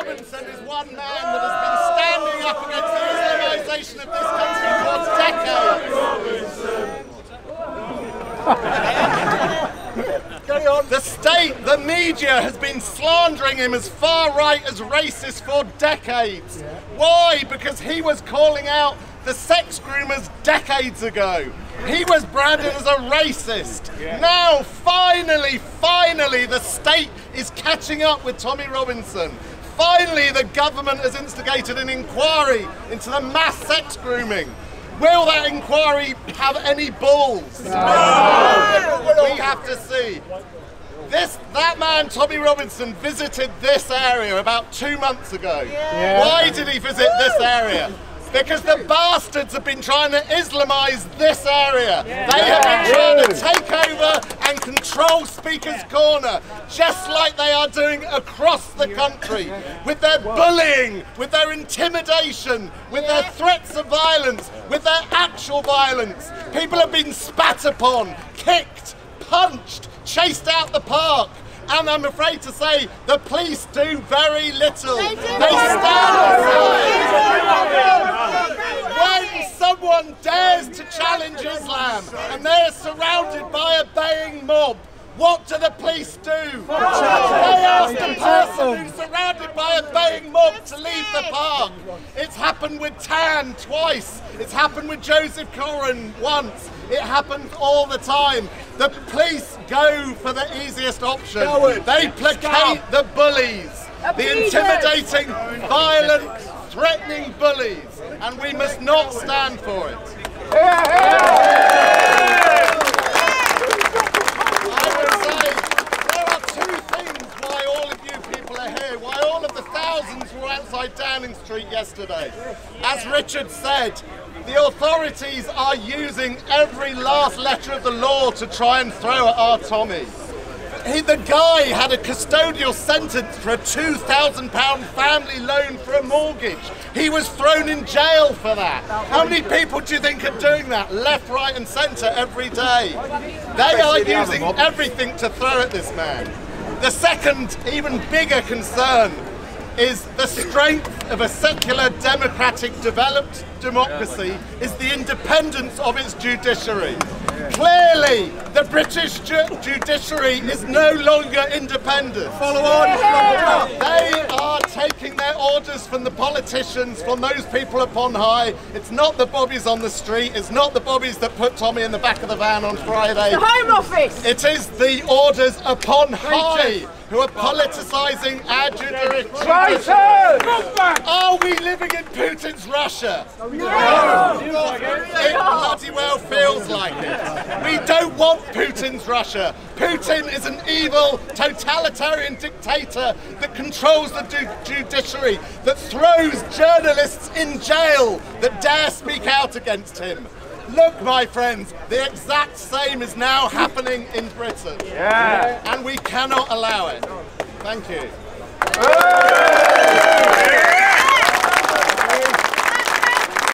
Robinson is one man that has been standing up against the Islamisation of this country for decades. The state, the media has been slandering him as far right as racist for decades. Why? Because he was calling out the sex groomers decades ago. He was branded as a racist. Now, finally, the state is catching up with Tommy Robinson. Finally, the government has instigated an inquiry into the mass sex grooming. Will that inquiry have any balls? No. We have to see. That man, Tommy Robinson, visited this area about 2 months ago. Why did he visit this area? Because the bastards have been trying to Islamise this area. They have been trying to take over and control Speaker's Corner, just like they are doing across the country, with their bullying, with their intimidation, with their threats of violence, with their actual violence. People have been spat upon, kicked, punched, chased out the park. And I'm afraid to say, the police do very little. They stand aside. When someone dares to challenge Islam and they're surrounded by a baying mob, what do the police do? They ask the person who's surrounded by a baying mob to leave the park. It's happened with Tan twice. It's happened with Joseph Coren once. It happens all the time. The police go for the easiest option. They placate the bullies, the intimidating, violent, threatening bullies, and we must not stand for it. I would say there are two things why all of you people are here, why all of the thousands were outside Downing Street yesterday. As Richard said, the authorities are using every last letter of the law to try and throw at our Tommy. The guy had a custodial sentence for a £2,000 family loan for a mortgage. He was thrown in jail for that. How many people do you think are doing that left, right and centre every day? They are using everything to throw at this man. The second, even bigger concern is the strength of a secular, democratic, developed democracy is the independence of its judiciary. Clearly, the British judiciary is no longer independent. Follow on. They are taking their orders from the politicians, from those people upon high. It's not the bobbies on the street. It's not the bobbies that put Tommy in the back of the van on Friday. The Home Office. It is the orders upon high who are politicising our judiciary. Are we living in Putin's Russia? No. It bloody well feels like it. We don't want Putin's Russia. Putin is an evil, totalitarian dictator that controls the judiciary, that throws journalists in jail that dare speak out against him. Look, my friends, the exact same is now happening in Britain. And we cannot allow it. Thank you.